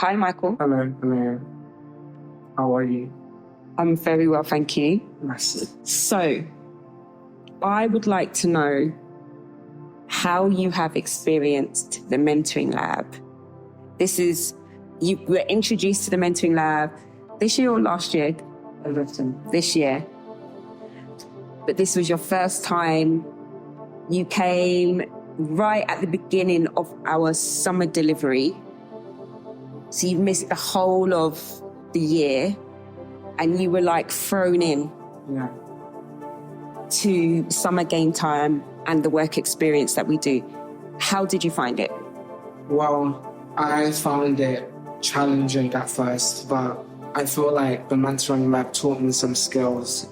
Hi, Michael. Hello. How are you? I'm very well, thank you. Nice. So, I would like to know how you have experienced the mentoring lab. You were introduced to the mentoring lab this year or last year? This year. But this was your first time. You came right at the beginning of our summer delivery. So you've missed the whole of the year and you were like thrown in to summer game time and the work experience that we do. How did you find it? Well, I found it challenging at first, but I feel like the mentoring lab taught me some skills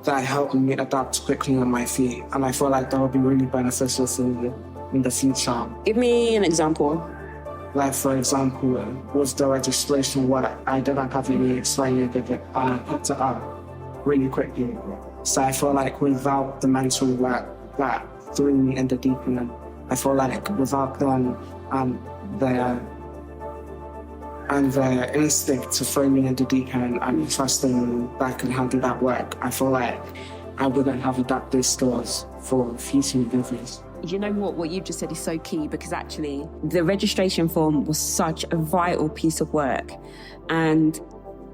that helped me adapt quickly on my feet. And I feel like that would be really beneficial for me in the future. Give me an example. Like, for example, with the registration work, I didn't have any experience with it, and I picked it up really quickly. So I feel like without the mentoring work that threw me in the deep end, I feel like without them the instinct to throw me in the deep end and trusting that I can handle that work, I feel like I wouldn't have adapted skills for future endeavors. You know what you just said is so key, because actually the registration form was such a vital piece of work. And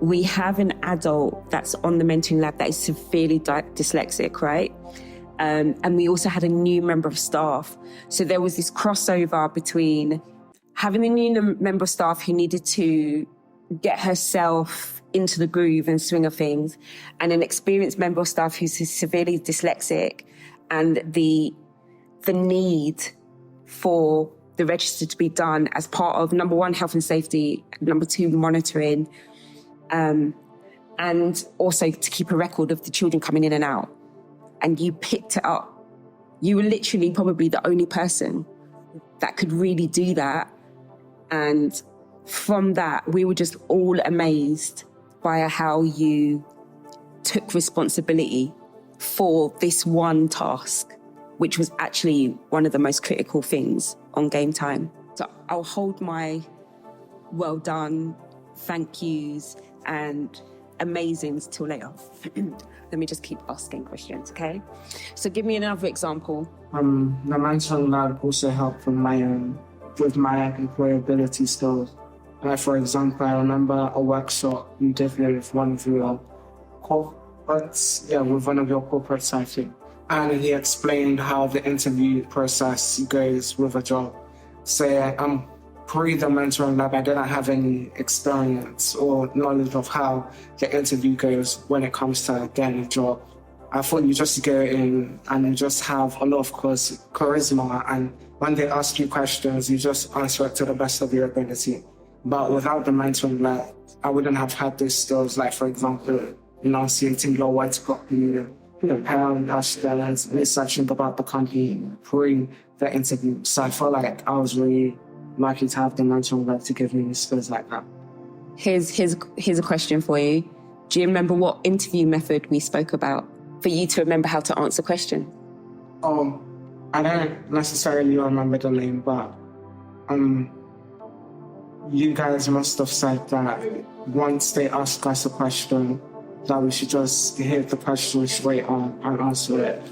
we have an adult that's on the mentoring lab that is severely dyslexic, right? And we also had a new member of staff. So there was this crossover between having a new member of staff who needed to get herself into the groove and swing of things, and an experienced member of staff who's severely dyslexic, and the need for the register to be done as part of, number one, health and safety, number two, monitoring, and also to keep a record of the children coming in and out. And you picked it up. You were literally probably the only person that could really do that. And from that, we were just all amazed by how you took responsibility for this one task, which was actually one of the most critical things on game time. So I'll hold my well done, thank yous, and amazings till later. Let me just keep asking questions, okay? So give me another example. The mentoring lab also helped with my employability skills. For example, I remember a workshop you did with one of your corporates, I think. And he explained how the interview process goes with a job. So pre the mentoring lab, I didn't have any experience or knowledge of how the interview goes when it comes to getting a job. I thought you just go in and you just have a lot of charisma, and when they ask you questions, you just answer it to the best of your ability. But without the mentoring lab, I wouldn't have had those skills, like, for example, enunciating your words properly, preparing questions, researching about the company pre the interview. So I feel like I was really lucky to have the mentoring lab to give me skills like that. Here's a question for you. Do you remember what interview method we spoke about for you to remember how to answer question? I don't necessarily remember the name, but you guys must have said that once they ask us a question, that we should just hear the question straight on and answer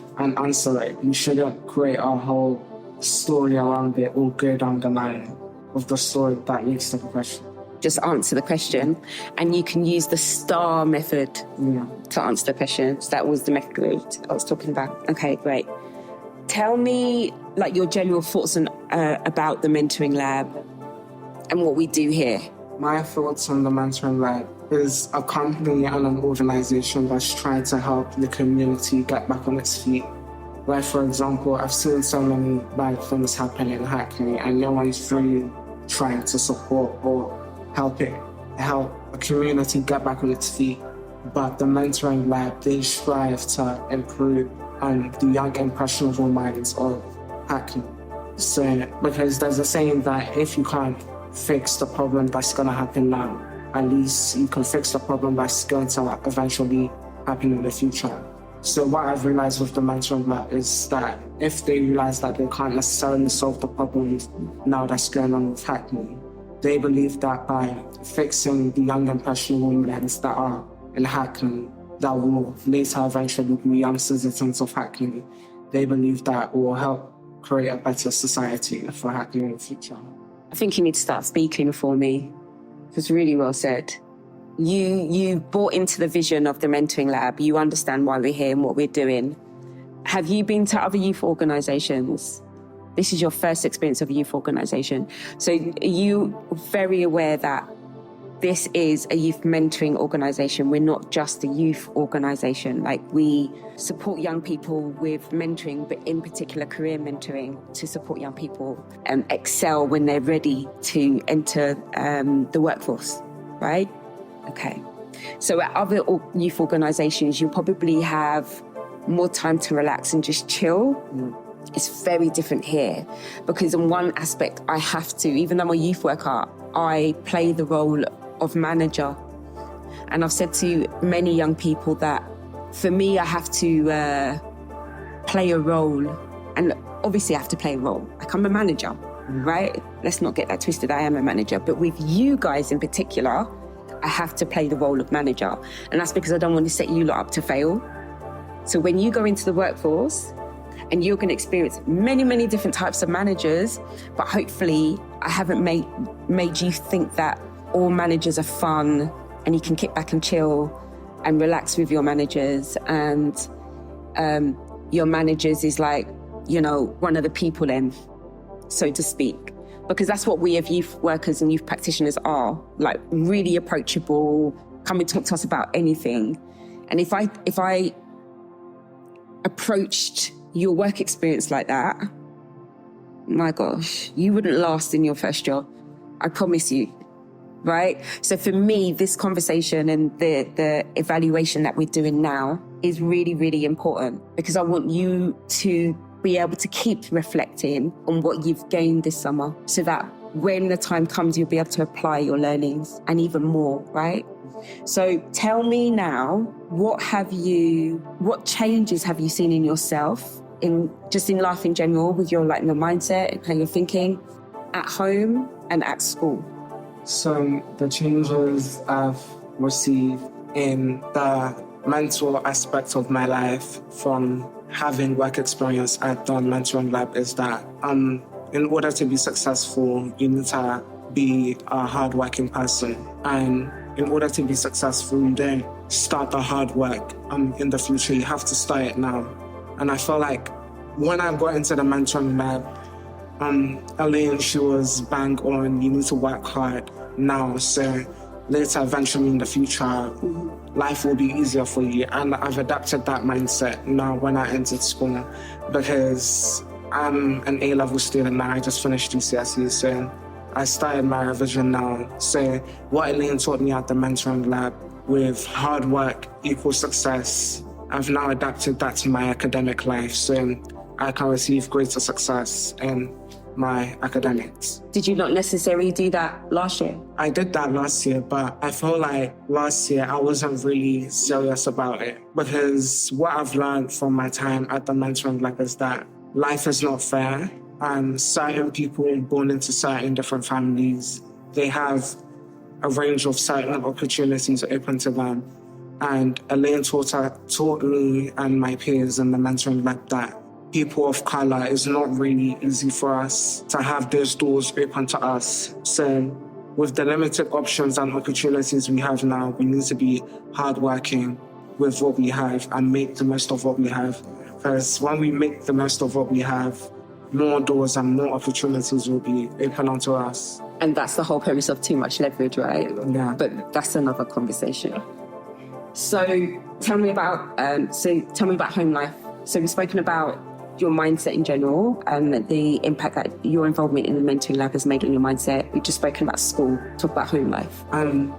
it. We shouldn't create a whole story around it or go down the line of the story that leads to the question. Just answer the question, and you can use the STAR method to answer the questions. That was the method I was talking about. Okay, great. Tell me your general thoughts about the mentoring lab and what we do here. My thoughts on the mentoring lab is a company and an organization that's trying to help the community get back on its feet. Like, for example, I've seen so many bad things happen in Hackney, and no one's really trying to support or help a community get back on its feet. But the mentoring lab, they strive to improve the young impressionable minds of Hackney. So, because there's a saying that if you can't fix the problem that's going to happen now, at least you can fix the problem that's going to eventually happen in the future. So what I've realized with the mentoring lab is that if they realize that they can't necessarily solve the problems now that's going on with Hackney, they believe that by fixing the young impressionable women that are in Hackney, that will later eventually be young citizens of Hackney, they believe that will help create a better society for Hackney in the future. I think you need to start speaking for me. It was really well said. You bought into the vision of the mentoring lab. You understand why we're here and what we're doing. Have you been to other youth organisations? This is your first experience of a youth organisation. So are you very aware that this is a youth mentoring organisation? We're not just a youth organisation. Like, we support young people with mentoring, but in particular career mentoring to support young people excel when they're ready to enter the workforce, right? Okay. So at other youth organisations, you probably have more time to relax and just chill. It's very different here because in one aspect I have to, even though I'm a youth worker, I play the role of manager. And I've said to many young people that for me, I have to play a role. And obviously I have to play a role. Like, I'm a manager, right? Let's not get that twisted. I am a manager. But with you guys in particular, I have to play the role of manager. And that's because I don't want to set you lot up to fail. So when you go into the workforce, and you're going to experience many, many different types of managers, but hopefully I haven't made you think that all managers are fun and you can kick back and chill and relax with your managers, and your managers is like, you know, one of the people then, so to speak. Because that's what we as youth workers and youth practitioners are, like really approachable, come and talk to us about anything. And if I approached your work experience like that, my gosh, you wouldn't last in your first job. I promise you, right? So for me, this conversation and the evaluation that we're doing now is really, really important because I want you to be able to keep reflecting on what you've gained this summer so that when the time comes, you'll be able to apply your learnings and even more, right? So tell me now, what changes have you seen in yourself, in life in general, with your your mindset and how you're thinking at home and at school? So the changes I've received in the mental aspect of my life from having work experience at the mentoring lab is that in order to be successful, you need to be a hardworking person. And in order to be successful, you don't start the hard work in the future. You have to start it now. And I feel like when I got into the mentoring lab, Elaine, she was bang on, you need to work hard now. So later, eventually in the future, life will be easier for you. And I've adapted that mindset now when I entered school because I'm an A-level student now. I just finished GCSE, so I started my revision now. So what Elaine taught me at the mentoring lab with hard work equals success, I've now adapted that to my academic life so I can receive greater success in my academics. Did you not necessarily do that last year? I did that last year, but I feel like last year I wasn't really serious about it because what I've learned from my time at the mentoring lab is that life is not fair, and certain people born into certain different families, they have a range of certain opportunities open to them. And Elaine taught me and my peers in the mentoring lab that people of color, is not really easy for us to have those doors open to us. So with the limited options and opportunities we have now, we need to be hardworking with what we have and make the most of what we have. Because when we make the most of what we have, more doors and more opportunities will be open onto us. And that's the whole premise of too much leverage, right? Yeah. But that's another conversation. So tell me about home life. So we've spoken about your mindset in general and the impact that your involvement in the mentoring lab has made on your mindset. We've just spoken about school. Talk about home life.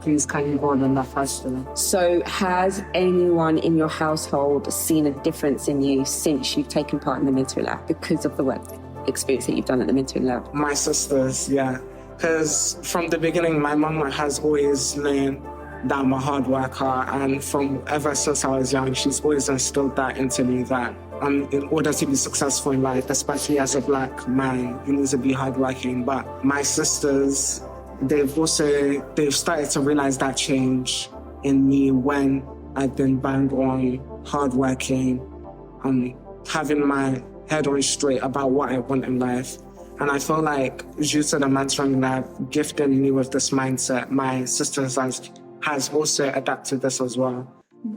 Please can you go on that faster? So has anyone in your household seen a difference in you since you've taken part in the mentoring lab because of the work experience that you've done at the mentoring lab? My sisters, yeah. Because from the beginning, my mum has always known that I'm a hard worker, and from ever since I was young, she's always instilled that into me that in order to be successful in life, especially as a black man, you need to be hardworking. But my sisters, they've started to realize that change in me when I've been bang on, hardworking, having my head on straight about what I want in life. And I feel like due to the mentoring lab gifting me with this mindset, my sisters has also adapted this as well.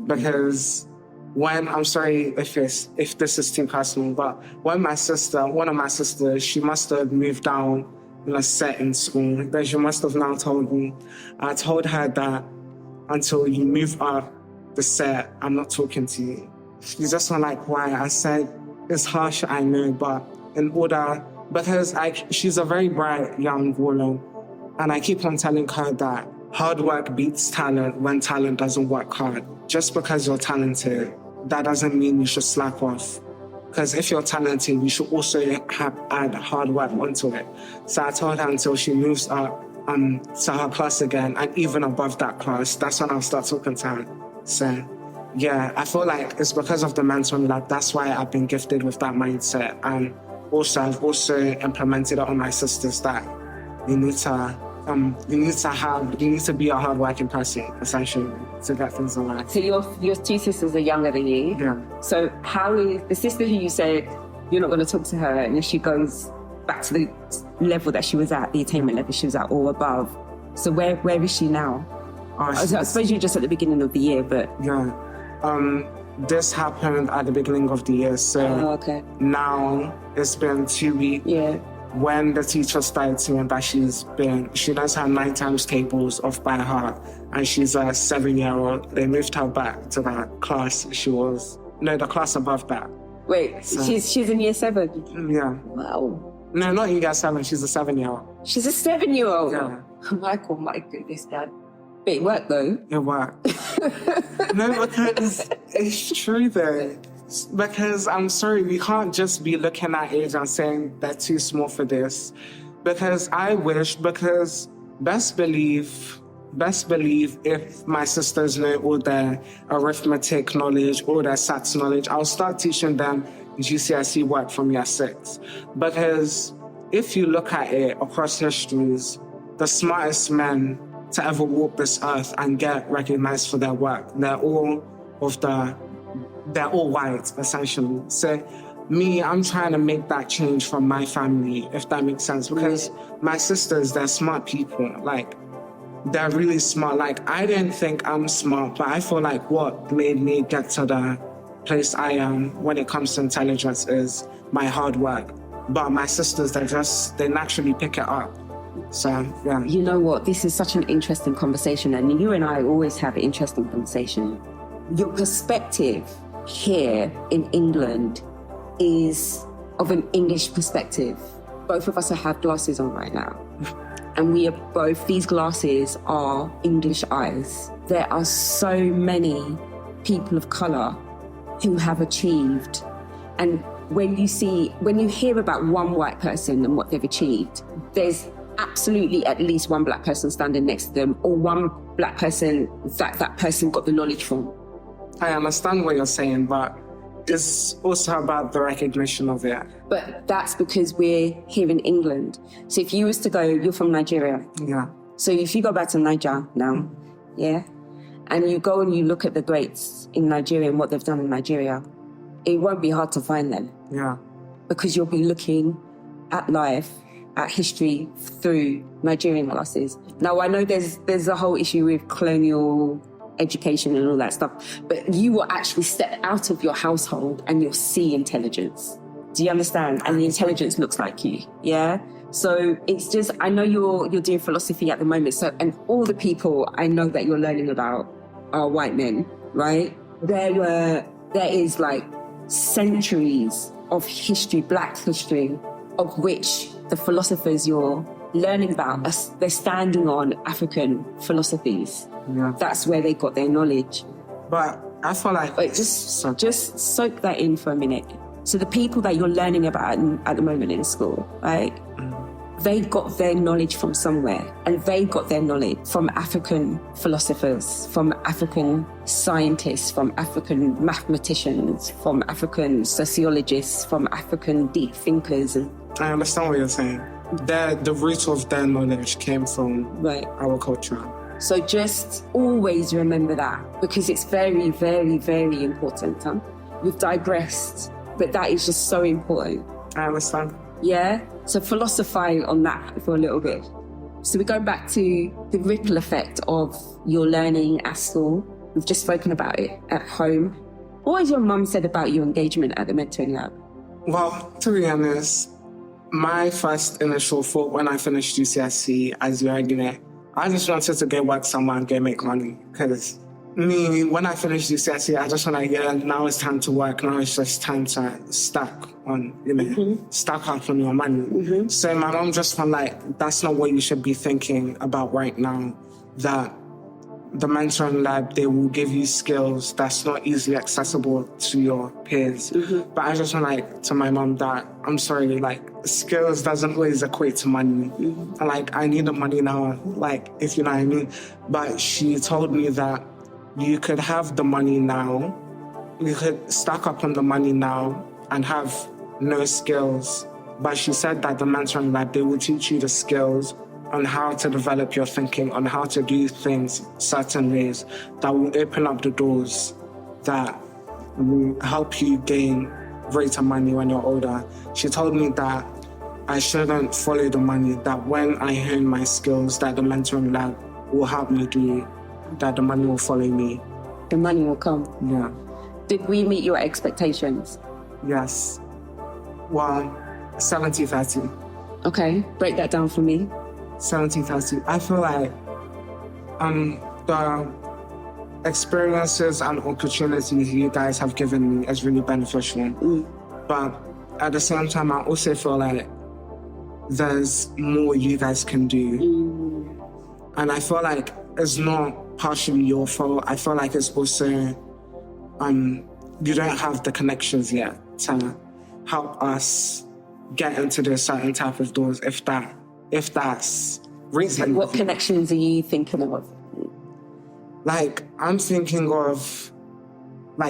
Because I'm sorry if this is too personal, but when one of my sisters, she must have moved down in a set in school, then she must have now told me. I told her that until you move up the set, I'm not talking to you. She's just not like, why? I said, it's harsh, I know, but because she's a very bright young woman, and I keep on telling her that hard work beats talent when talent doesn't work hard. Just because you're talented, that doesn't mean you should slack off. Because if you're talented, you should also add hard work onto it. So I told her until she moves up to her class again, and even above that class, that's when I'll start talking to her. So yeah, I feel like it's because of the mentoring lab. That's why I've been gifted with that mindset. And also, I've also implemented it on my sisters that you need to be a hardworking person, essentially, to get things in life. So your two sisters are younger than you. Yeah. So how is the sister who you said you're not going to talk to her, and if she goes back to the level that she was at, the attainment level she was at or above? So where is she now? I suppose you're just at the beginning of the year, but yeah. This happened at the beginning of the year, so now it's been 2 weeks. Yeah. When the teacher started saying that she knows her 9 times tables off by heart, and she's a 7-year-old, they moved her back to that class the class above that. Wait, so, she's in year 7? Yeah. Wow. No, not in year 7, she's a 7-year-old. She's a 7-year-old? Yeah. Michael, my goodness, Dad. But it worked though. It worked. No, because it's true though. Because I'm sorry, we can't just be looking at age and saying they're too small for this. Because best believe if my sisters know all their arithmetic knowledge, all their SATs knowledge, I'll start teaching them GCSE work from year 6. Because if you look at it across histories, the smartest men to ever walk this earth and get recognized for their work, they're all white, essentially. So I'm trying to make that change from my family, if that makes sense. Because my sisters, they're smart people. Like, they're really smart. Like, I didn't think I'm smart, but I feel like what made me get to the place I am when it comes to intelligence is my hard work. But my sisters, they naturally pick it up. So, yeah. You know what? This is such an interesting conversation, and you and I always have an interesting conversation. Your perspective here in England is of an English perspective. Both of us have glasses on right now. And these glasses are English eyes. There are so many people of colour who have achieved. And when you hear about one white person and what they've achieved, there's absolutely at least one black person standing next to them, or one black person that person got the knowledge from. I understand what you're saying, but it's also about the recognition of it. But that's because we're here in England. So if you was to go, you're from Nigeria. Yeah. So if you go back to Niger now, yeah, and you go and you look at the greats in Nigeria and what they've done in Nigeria, it won't be hard to find them. Yeah. Because you'll be looking at life, at history through Nigerian glasses. Now, I know there's a whole issue with colonial education and all that stuff, but you will actually step out of your household and you'll see intelligence. Do you understand? And the intelligence looks like you, yeah? So it's just, I know you're doing philosophy at the moment, so, and all the people I know that you're learning about are white men, right? There is like centuries of history, black history, of which the philosophers you're learning about, they're standing on African philosophies. Yeah. That's where they got their knowledge. But I feel like... Wait, just soak that in for a minute. So the people that you're learning about at the moment in school, right? They got their knowledge from somewhere, and they got their knowledge from African philosophers, from African scientists, from African mathematicians, from African sociologists, from African deep thinkers. I understand what you're saying. the root of their knowledge came from our culture. So just always remember that, because it's very, very, very important. We've digressed, but that is just so important. I understand. Yeah? So philosophize on that for a little bit. So we go back to the ripple effect of your learning at school. We've just spoken about it at home. What has your mum said about your engagement at the mentoring lab? Well, to be honest, my first initial thought when I finished GCSE, as you already know, I just wanted to go work somewhere and go make money. Because me, when I finished GCSE, I just want to, now it's time to work. Now it's just time to stack on, stack up on your money. So my mom just felt like, that's not what you should be thinking about right now. That the mentoring lab, they will give you skills that's not easily accessible to your peers. But I just want to my mom that, I'm sorry, skills doesn't always equate to money. And I need the money now, if you know what I mean. But she told me that you could have the money now, you could stack up on the money now and have no skills. But she said that the mentoring lab, they will teach you the skills on how to develop your thinking, on how to do things certain ways that will open up the doors that will help you gain greater money when you're older. She told me that I shouldn't follow the money, that when I hone my skills that the mentoring lab will help me do, that the money will follow me. The money will come. Yeah. Did we meet your expectations? Yes. Well, 70-30. Okay, break that down for me. 70-30. I feel like the experiences and opportunities you guys have given me is really beneficial. But at the same time, I also feel like there's more you guys can do. And I feel like it's not partially your fault. I feel like it's also you don't have the connections yet to help us get into those certain type of doors, if that's reasonable. What connections are you thinking of? I'm thinking of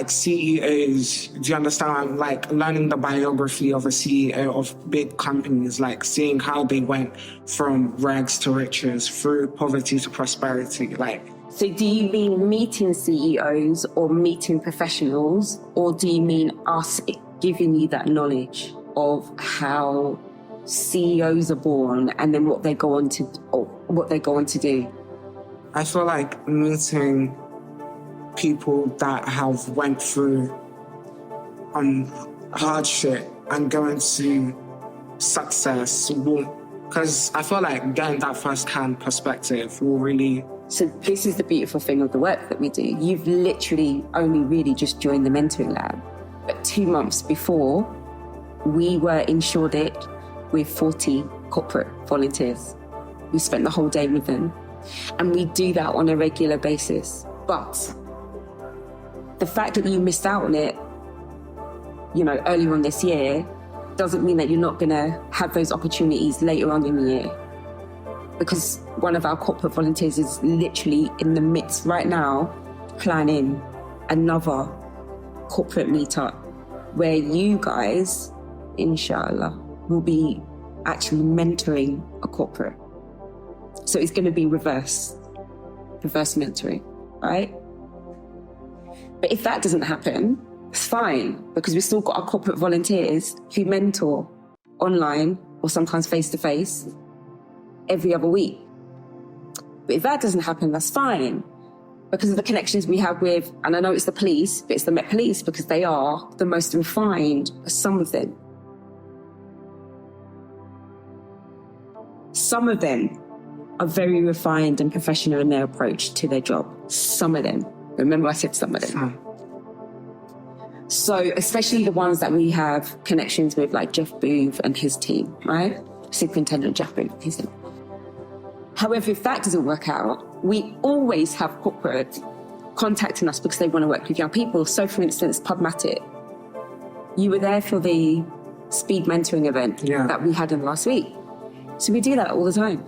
CEOs. Do you understand? Learning the biography of a CEO of big companies, seeing how they went from rags to riches, through poverty to prosperity. So do you mean meeting CEOs or meeting professionals, or do you mean us giving you that knowledge of how CEOs are born and then what they go on to do? I feel like meeting people that have went through hardship and going to success because I feel like getting that first-hand perspective will really... So this is the beautiful thing of the work that we do. You've literally only really just joined the mentoring lab. But 2 months before, we were in Shoreditch with 40 corporate volunteers. We spent the whole day with them. And we do that on a regular basis. But the fact that you missed out on it, earlier on this year, doesn't mean that you're not going to have those opportunities later on in the year. Because one of our corporate volunteers is literally in the midst right now planning another corporate meetup where you guys, inshallah, will be actually mentoring a corporate. So it's going to be reverse mentoring, right? But if that doesn't happen, it's fine, because we've still got our corporate volunteers who mentor online or sometimes face-to-face every other week. But if that doesn't happen, that's fine, because of the connections we have with, and I know it's the police, but it's the Met Police, because they are the most refined, some of them. Some of them are very refined and professional in their approach to their job. Some of them. Remember I said some of them. So especially the ones that we have connections with, like Jeff Booth and his team, right? Superintendent Jeff Booth, his team. However, if that doesn't work out, we always have corporate contacting us because they want to work with young people. So for instance, Pubmatic, you were there for the speed mentoring event that we had in last week. So we do that all the time.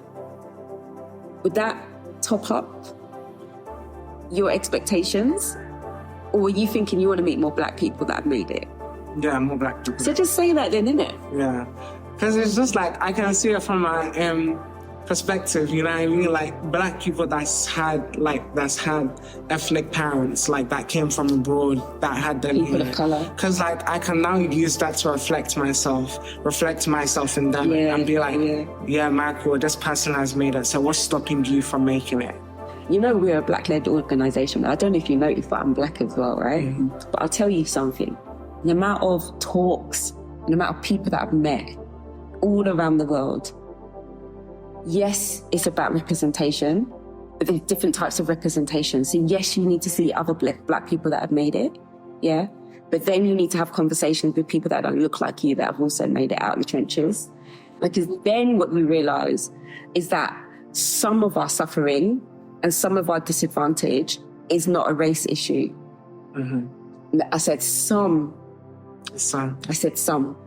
Would that top up your expectations? Or were you thinking you want to meet more black people that have made it? Yeah, more black people. So just say that then, innit? Yeah. Because it's just like, I can see it from my perspective, you know what I mean? Like Black people that's had ethnic parents, like that came from abroad, that had them People of colour. Because like I can now use that to reflect myself in them, and be like, yeah, Michael, this person has made it, so what's stopping you from making it? You know, we're a Black-led organisation. I don't know if you noticed, but I'm Black as well, right? Mm-hmm. But I'll tell you something. The amount of talks and the amount of people that I've met all around the world, yes, it's about representation, but there's different types of representation. So yes, you need to see other Black people that have made it, yeah? But then you need to have conversations with people that don't look like you, that have also made it out of the trenches. Because then what we realise is that some of our suffering and some of our disadvantage is not a race issue. Mm-hmm. I said some. I said some.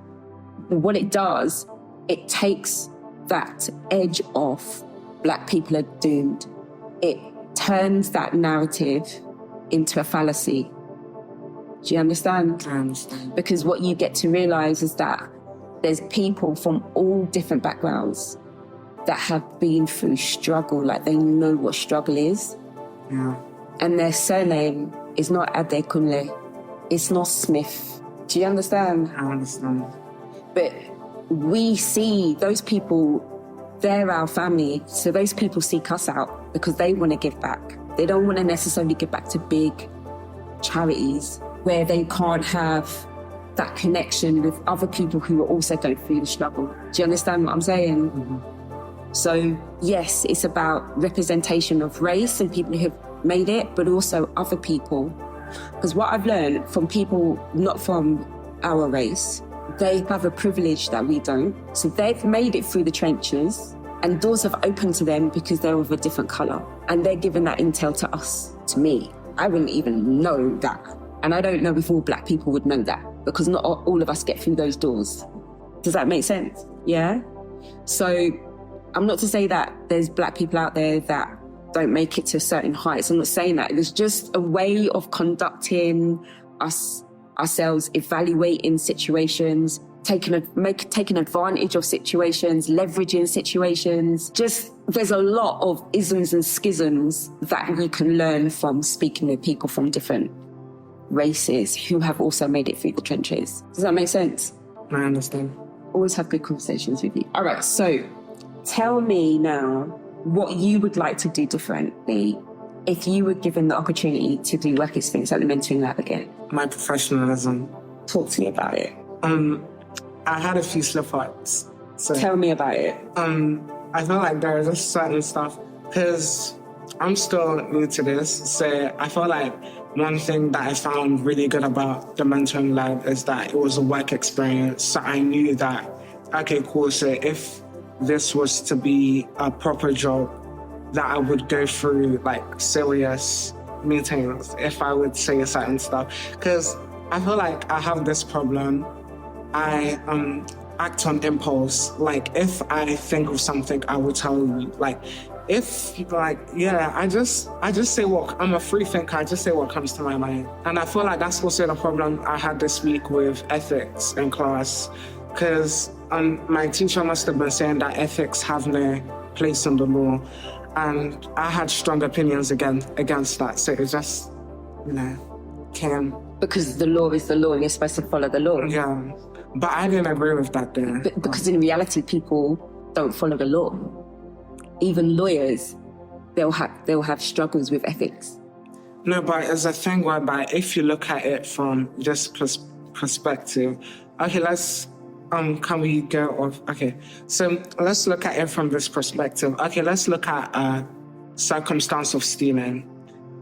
But what it does, it takes that edge off. Black people are doomed. It turns that narrative into a fallacy. Do you understand? I understand. Because what you get to realise is that there's people from all different backgrounds that have been through struggle, like they know what struggle is. Yeah. And their surname is not Adekunle. It's not Smith. Do you understand? I understand. But we see those people, they're our family. So those people seek us out because they want to give back. They don't want to necessarily give back to big charities where they can't have that connection with other people who are also going through the struggle. Do you understand what I'm saying? Mm-hmm. So yes, it's about representation of race and people who have made it, but also other people. Because what I've learned from people not from our race, they have a privilege that we don't. So they've made it through the trenches and doors have opened to them because they're of a different colour. And they're giving that intel to us, to me. I wouldn't even know that. And I don't know if all Black people would know that because not all of us get through those doors. Does that make sense? Yeah? So I'm not to say that there's Black people out there that don't make it to certain heights. I'm not saying that. It's just a way of conducting ourselves, evaluating situations, taking advantage of situations, leveraging situations. Just there's a lot of isms and schisms that you can learn from speaking with people from different races who have also made it through the trenches. Does that make sense? I understand. Always have good conversations with you. All right, so tell me now what you would like to do differently if you were given the opportunity to do work experience at the mentoring lab again. My professionalism. Talk to me about it. I had a few slip-ups. So, tell me about it. I feel like there is just certain stuff, because I'm still new to this, so I feel like one thing that I found really good about the mentoring lab is that it was a work experience. So I knew that, okay, cool, so if this was to be a proper job, that I would go through like serious meetings if I would say certain stuff. Because I feel like I have this problem. I act on impulse. Like if I think of something, I will tell you. Like if like, yeah, I just say what, I'm a free thinker, I just say what comes to my mind. And I feel like that's also the problem I had this week with ethics in class. Because my teacher must have been saying that ethics have no place in the law. And I had strong opinions against that. So it just, came. Because the law is the law and you're supposed to follow the law. Yeah. But I didn't agree with that there. Because in reality, people don't follow the law. Even lawyers, they'll have struggles with ethics. No, but it's a thing whereby if you look at it from this perspective, okay, can we go off? Okay, so let's look at it from this perspective. Okay, let's look at a circumstance of stealing.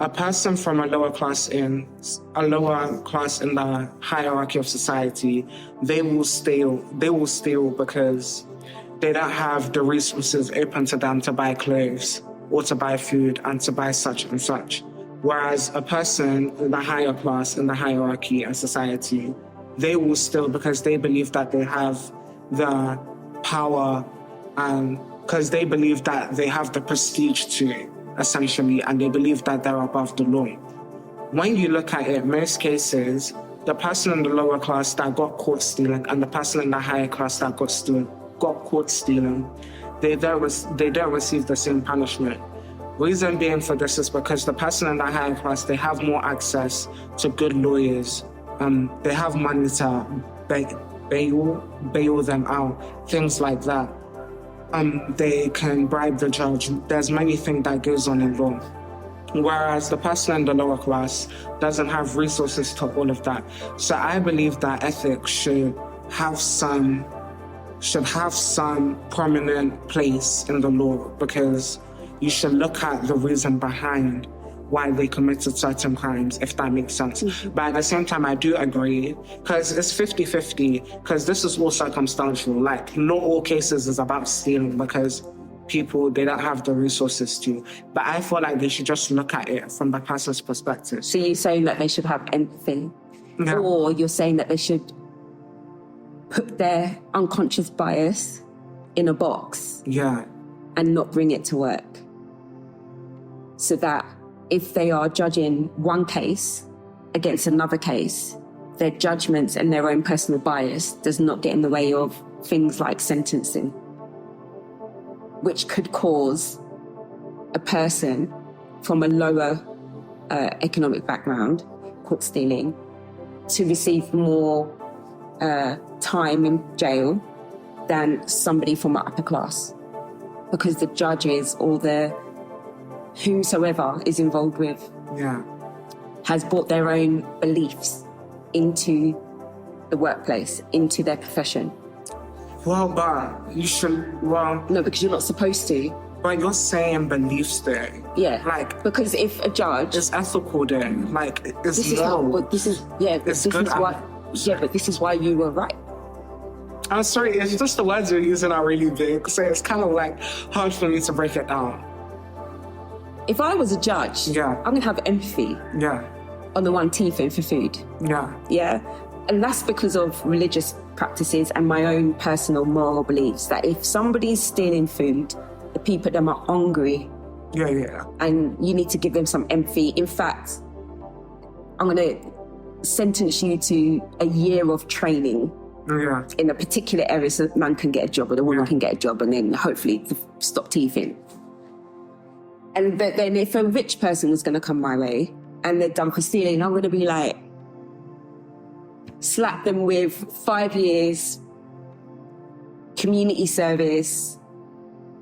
A person from a lower class in the hierarchy of society, they will steal because they don't have the resources open to them to buy clothes or to buy food and to buy such and such. Whereas a person in the higher class in the hierarchy of society, they will steal because they believe that they have the power and because they believe that they have the prestige to, essentially, and they believe that they're above the law. When you look at it, most cases, the person in the lower class that got caught stealing and the person in the higher class that got caught stealing, they don't receive the same punishment. Reason being for this is because the person in the higher class, they have more access to good lawyers. They have money to bail them out, things like that. They can bribe the judge. There's many things that goes on in law. Whereas the person in the lower class doesn't have resources to all of that. So I believe that ethics should have some prominent place in the law, because you should look at the reason behind why they committed certain crimes, if that makes sense. Mm-hmm. But at the same time, I do agree, because it's 50-50, because this is all circumstantial. Like, not all cases is about stealing, because people, they don't have the resources to. But I feel like they should just look at it from the person's perspective. So you're saying that they should have empathy? Yeah. Or you're saying that they should put their unconscious bias in a box? Yeah. And not bring it to work? So that if they are judging one case against another case, their judgments and their own personal bias does not get in the way of things like sentencing, which could cause a person from a lower economic background, caught stealing, to receive more time in jail than somebody from an upper class, because the judges or the whosoever is involved with has brought their own beliefs into the workplace, into their profession. Well, but you should, No, because you're not supposed to. But you're saying beliefs there. Yeah. Like, because if a judge... It's ethical there. Like, it's this is moral. but this is why you were right. I'm sorry, it's just the words you're using are really big, so it's kind of like hard for me to break it down. If I was a judge, I'm going to have empathy on the one teething for food. Yeah. And that's because of religious practices and my own personal moral beliefs, that if somebody's stealing food, the people them are hungry. And you need to give them some empathy. In fact, I'm going to sentence you to a year of training in a particular area so that man can get a job or the woman can get a job, and then hopefully stop teething. And then if a rich person was going to come my way and they're done for stealing, I'm going to be like, slap them with 5 years, community service,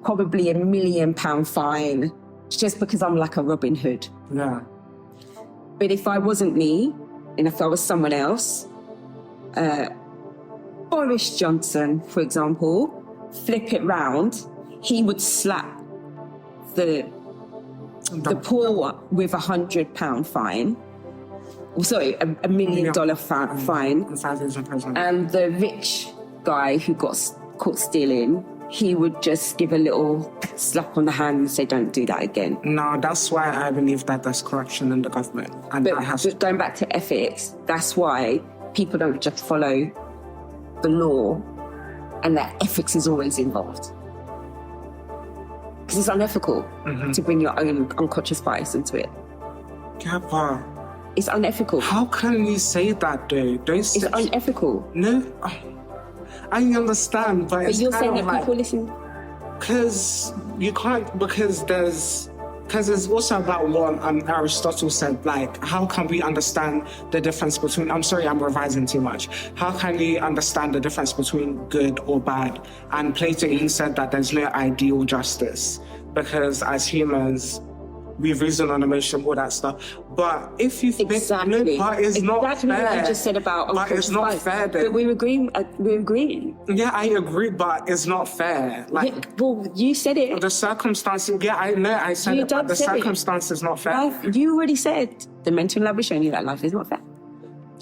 probably £1 million fine, just because I'm like a Robin Hood. But if I wasn't me, and if I was someone else, Boris Johnson, for example, flip it round, he would slap the poor with £100 fine. Sorry, $1 million fine. And the rich guy who got caught stealing, he would just give a little slap on the hand and say, don't do that again. No, that's why I believe that there's corruption in the government. And but going back to ethics, that's why people don't just follow the law, and that ethics is always involved. Because it's unethical to bring your own unconscious bias into it. Yeah, but it's unethical. How can you say that, though? It's unethical. No, I understand, but it's you're saying that like, people listen. Because you can't. Because it's also about what Aristotle said. Like, how can we understand the difference between? I'm sorry, I'm revising too much. How can we understand the difference between good or bad? And Plato, he said that there's no ideal justice, because as humans, we reason on emotion, all that stuff. But if you think, exactly, but it's not fair. What you just said about, but it's not fair. Then. But we're agreeing. Yeah, I agree, but it's not fair. Like, well, you said it. The circumstances. Yeah, I know. I said it, but the circumstance is not fair. You already said the mental lab is showing you that life is not fair.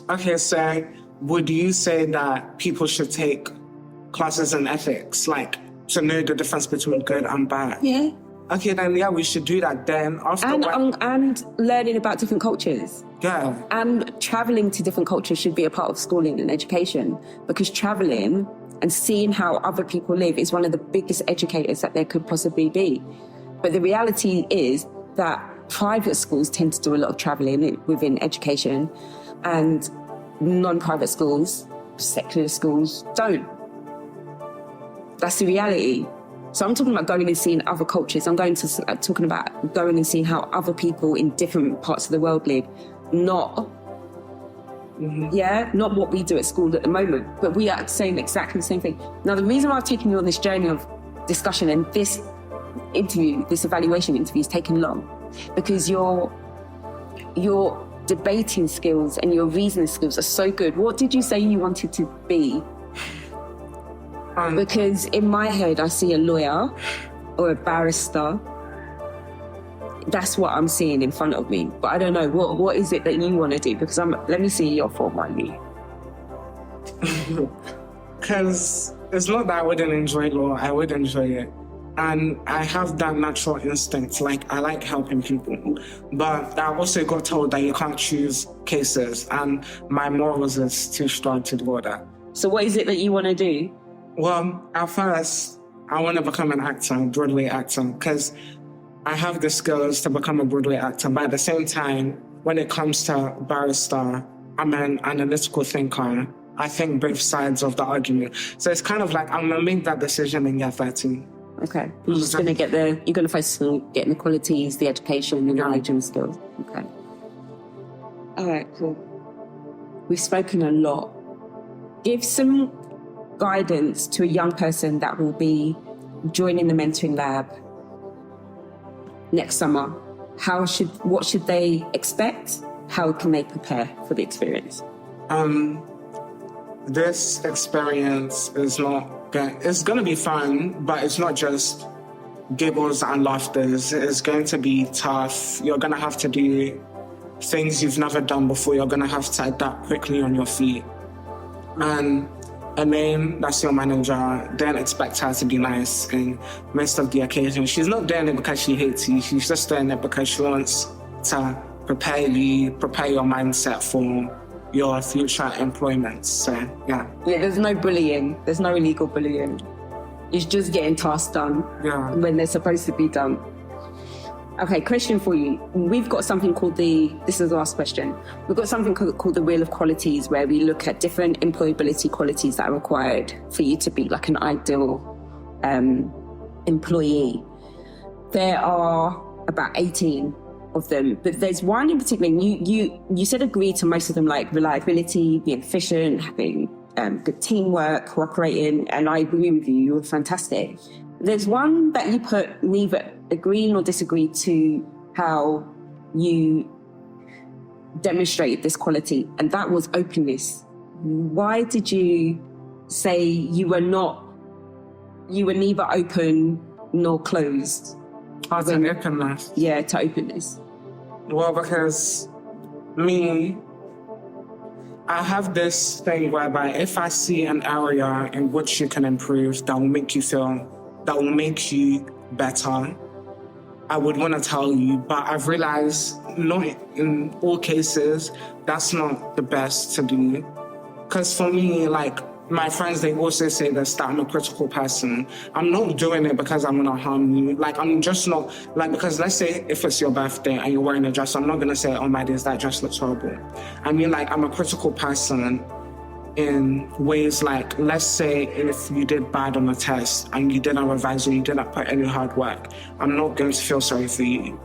Okay, so would you say that people should take classes in ethics, like to know the difference between good and bad? Yeah. Okay, then we should do that then. And learning about different cultures. Yeah. And traveling to different cultures should be a part of schooling and education, because traveling and seeing how other people live is one of the biggest educators that there could possibly be. But the reality is that private schools tend to do a lot of traveling within education, and non-private schools, secular schools don't. That's the reality. So I'm talking about going and seeing other cultures. I'm talking about going and seeing how other people in different parts of the world live, not what we do at school at the moment, but we are saying exactly the same thing. Now, the reason why I've taken you on this journey of discussion and this evaluation interview is taking long, because your debating skills and your reasoning skills are so good. What did you say you wanted to be? Because in my head, I see a lawyer or a barrister. That's what I'm seeing in front of me. But I don't know, what is it that you want to do? Because let me see your form on you. Because it's not that I wouldn't enjoy law, I would enjoy it. And I have that natural instinct, like I like helping people. But I also got told that you can't choose cases, and my morals is too strong to do that. So what is it that you want to do? Well, at first, I want to become an actor, a Broadway actor, because I have the skills to become a Broadway actor. But at the same time, when it comes to barrister, I'm an analytical thinker. I think both sides of the argument. So it's kind of like I'm going to make that decision in year 13. Okay. You're just going to you're going to focus on getting the qualities, the education, the knowledge and skills. Okay. All right, cool. We've spoken a lot. Give some guidance to a young person that will be joining the mentoring lab next summer. What should they expect? How can they prepare for the experience? This experience is it's going to be fun, but it's not just giggles and laughters. It's going to be tough. You're going to have to do things you've never done before. You're going to have to adapt quickly on your feet. And Elaine, that's your manager, don't expect her to be nice in most of the occasions. She's not doing it because she hates you. She's just doing it because she wants to prepare your mindset for your future employment. So, yeah. Yeah, there's no bullying. There's no illegal bullying. It's just getting tasks done when they're supposed to be done. Okay, question for you. We've got something called this is the last question. We've got something called the Wheel of Qualities, where we look at different employability qualities that are required for you to be like an ideal employee. There are about 18 of them, but there's one in particular, you said agree to most of them, like reliability, being efficient, having good teamwork, cooperating, and I agree with you, you're fantastic. There's one that you put neither agreeing or disagree to how you demonstrate this quality, and that was openness. Why did you say you were neither open nor closed? As in openness? Yeah, to openness. Well, because I have this thing whereby if I see an area in which you can improve that will make you better, I would want to tell you. But I've realized not in all cases, that's not the best to do. Because for me, like, my friends, they also say this, that I'm a critical person. I'm not doing it because I'm going to harm you. Like, I'm just not, like, because let's say if it's your birthday and you're wearing a dress, I'm not going to say, oh my days, that dress looks horrible. I mean, like, I'm a critical person in ways like, let's say if you did bad on a test and you didn't revise or you didn't put any hard work, I'm not going to feel sorry for you.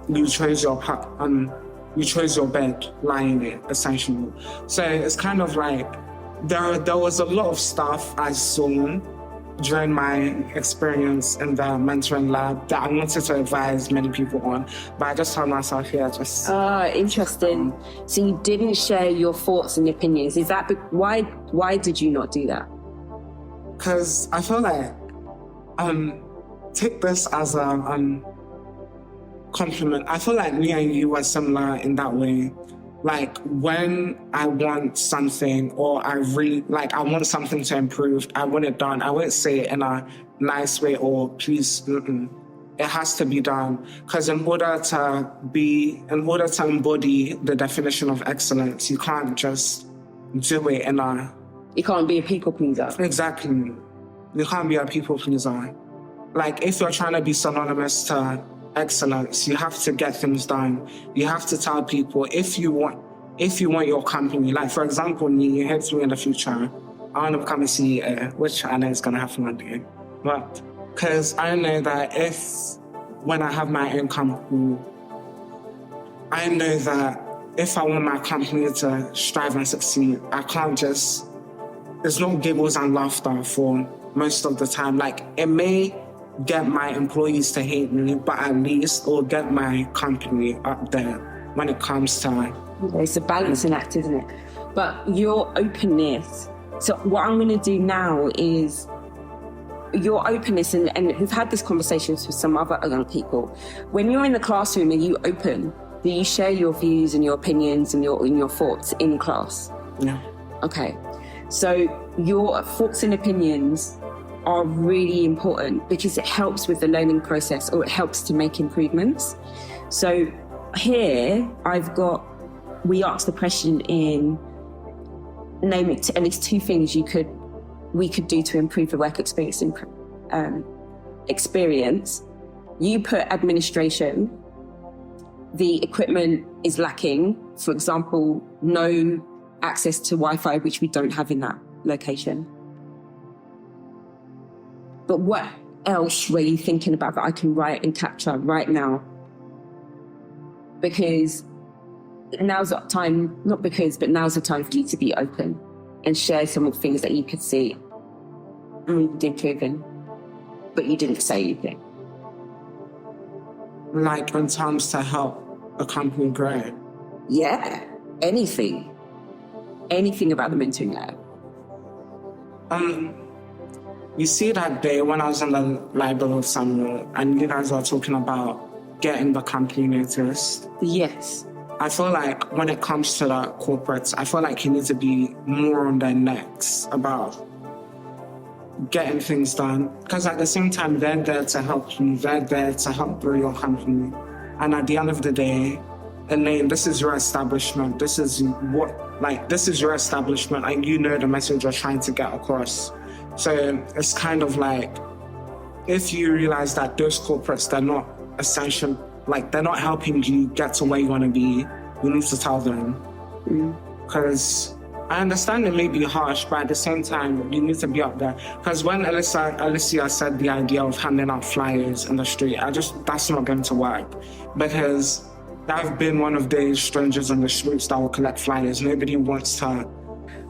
You chose your bed, lying in it, essentially. So it's kind of like, there was a lot of stuff I saw during my experience in the mentoring lab that I wanted to advise many people on, but I just found myself here just... interesting. So you didn't share your thoughts and opinions. Is that why did you not do that? Because I feel like, take this as a compliment. I feel like me and you were similar in that way. Like, when I want something or I want something to improve, I want it done. I won't say it in a nice way or please, It has to be done. Because in order to embody the definition of excellence, you can't just do it in a... You can't be a people pleaser. Exactly. You can't be a people pleaser. Like, if you're trying to be synonymous to excellence, you have to get things done. You have to tell people, if you want if you want your company, like for example, me, hopefully in the future, I want to become a CEO, which I know is going to happen one day. But because I know that when I have my own company, I know that if I want my company to strive and succeed, I can't just, there's no giggles and laughter for most of the time. Like, it may get my employees to hate me, but at least it'll get my company up there when it comes to... It's a balancing act, isn't it? But your openness. So what I'm going to do now is your openness, and we've had this conversations with some other young people. When you're in the classroom, are you open? Do you share your views and your opinions and your thoughts in class? Yeah. Okay. So your thoughts and opinions are really important because it helps with the learning process, or it helps to make improvements. So here we asked the question in name it at least 2 things we could do to improve the work experience. You put administration. The equipment is lacking. For example, no access to Wi-Fi, which we don't have in that location. But what else were you thinking about that I can write and capture right now? Because now's the time, now's the time for you to be open and share some of the things that you could see and we've improving, but you didn't say anything. Like in terms to help a company grow? Yeah, anything about the mentoring lab. You see that day when I was in the library with Samuel and you guys were talking about getting the company noticed? Yes. I feel like when it comes to the corporates, I feel like you need to be more on their necks about getting things done. Because at the same time, they're there to help you. They're there to help grow your company. And at the end of the day, Elaine, this is your establishment. This is your establishment, and you know the message you're trying to get across. So it's kind of like, if you realize that those corporates, they're not essential, like they're not helping you get to where you want to be, you need to tell them. Because I understand it may be harsh, but at the same time, you need to be up there. Because when Alicia said the idea of handing out flyers in the street, that's not going to work. Because I've been one of those strangers on the streets that will collect flyers. Nobody wants to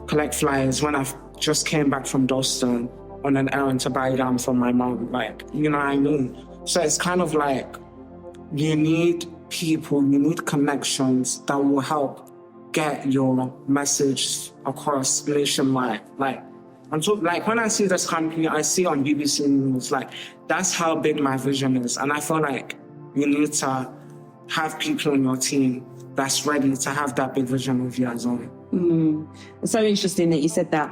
collect flyers when I've just came back from Dalston on an errand to buy them for my mom. Like, you know what I mean? So it's kind of like, you need people, you need connections that will help get your message across nationwide. Like when I see this company, I see on BBC News, like that's how big my vision is. And I feel like you need to have people in your team that's ready to have that big vision with you as well. It's so interesting that you said that.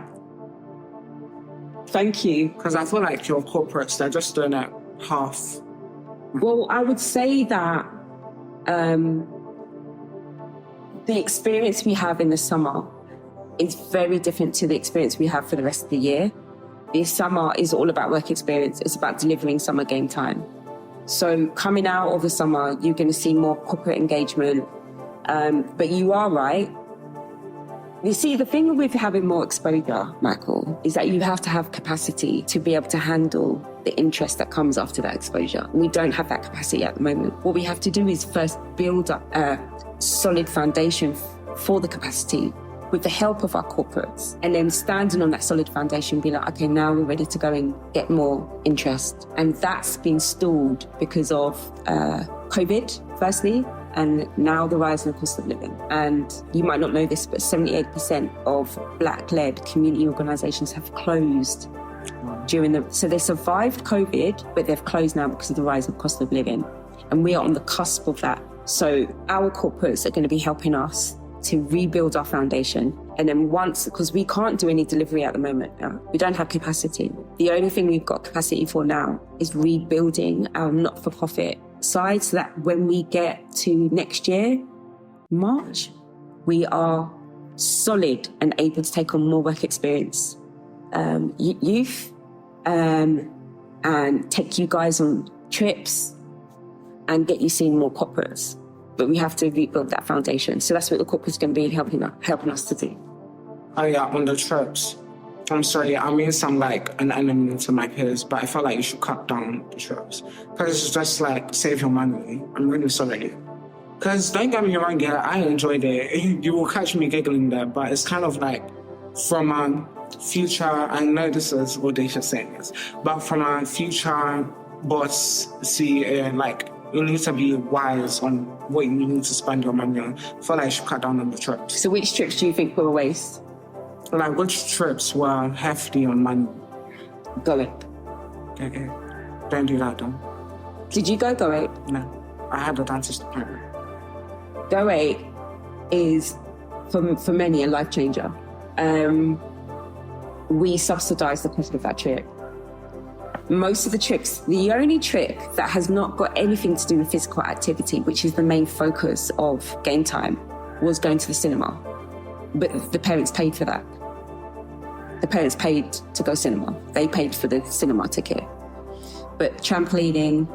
Thank you. Because I feel like your corporates, they're just doing it half. Well, I would say that the experience we have in the summer is very different to the experience we have for the rest of the year. This summer is all about work experience. It's about delivering summer game time. So coming out of the summer, you're going to see more corporate engagement. But you are right. You see, the thing with having more exposure, Michael, is that you have to have capacity to be able to handle the interest that comes after that exposure. We don't have that capacity at the moment. What we have to do is first build up a solid foundation for the capacity with the help of our corporates, and then standing on that solid foundation, be like, okay, now we're ready to go and get more interest. And that's been stalled because of COVID, firstly, and now the rise in the cost of living. And you might not know this, but 78% of Black-led community organisations have closed so they survived COVID, but they've closed now because of the rise of cost of living. And we are on the cusp of that. So our corporates are going to be helping us to rebuild our foundation. And then because we can't do any delivery at the moment now, we don't have capacity. The only thing we've got capacity for now is rebuilding our not-for-profit side, so that when we get to next year, March, we are solid and able to take on more work experience youth and take you guys on trips and get you seeing more corporates. but we have to rebuild that foundation. So that's what the corporate's going to be helping us to do. Oh yeah, on the trips. I'm sorry, I may sound like an enemy to my peers, but I feel like you should cut down the trips. Because it's just like, save your money. I'm really sorry. Because don't get me wrong, yeah, I enjoyed it. You will catch me giggling there, but it's kind of like from a future, I know this is audacious saying this, but from a future boss, CEO, like, you need to be wise on what you need to spend your money on. I feel like you should cut down on the trips. So which trips do you think were a waste? Like, which trips were hefty on money? Go it. Okay. Don't do that, though. Did you go it? No. I had a dentist appointment. Go 8 is, for many, a life changer. We subsidise the cost of that trip. Most of the trips, the only trip that has not got anything to do with physical activity, which is the main focus of game time, was going to the cinema. But the parents paid for that. The parents paid to go cinema. They paid for the cinema ticket. But trampolining,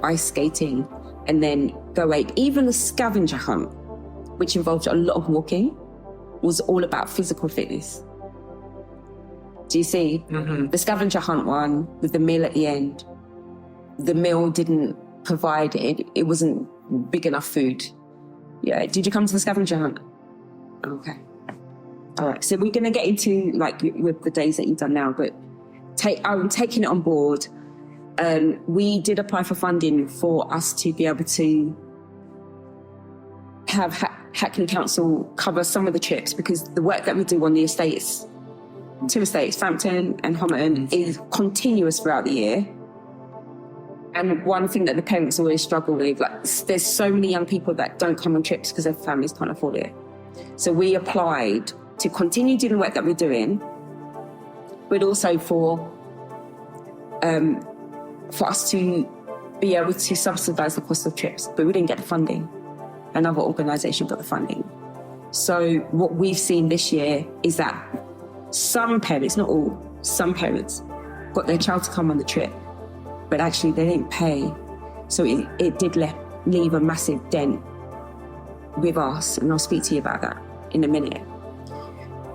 ice skating, and then Go 8, even the scavenger hunt, which involved a lot of walking, was all about physical fitness. Do you see? Mm-hmm. The scavenger hunt one, with the meal at the end, the meal didn't provide it. It wasn't big enough food. Yeah. Did you come to the scavenger hunt? Okay. All right. So we're going to get into, like, with the days that you've done now, but I'm taking it on board. We did apply for funding for us to be able to have Hackney Council cover some of the trips, because the work that we do on the estates, 2 estates, Frampton and Homerton, is continuous throughout the year. And one thing that the parents always struggle with, like, there's so many young people that don't come on trips because their families can't afford it. So we applied to continue doing the work that we're doing, but also for us to be able to subsidise the cost of trips, but we didn't get the funding. Another organisation got the funding. So what we've seen this year is that some parents, not all, some parents got their child to come on the trip, but actually they didn't pay. So it did leave a massive dent with us, and I'll speak to you about that in a minute.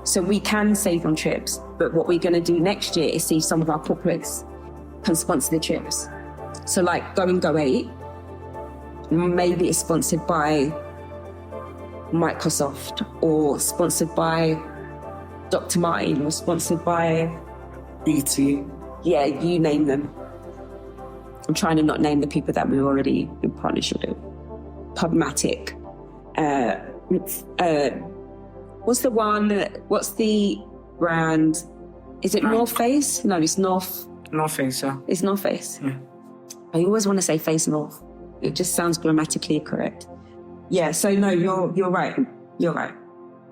So we can save on trips, but what we're going to do next year is see some of our corporates can sponsor the trips. So like Go 8, maybe it's sponsored by Microsoft, or sponsored by Dr. Martin, or sponsored by BT. Yeah, you name them. I'm trying to not name the people that we're already in partnership with. Pubmatic. What's the brand? Is it North Face? No, it's North. North Face, yeah. It's North Face. Yeah. I always want to say Face North. It just sounds grammatically correct. Yeah, so no, you're right. You're right.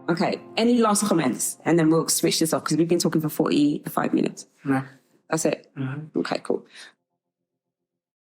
Okay, any last comments? And then we'll switch this off, because we've been talking for 45 minutes. Yeah. That's it? Mm-hmm. Okay, cool.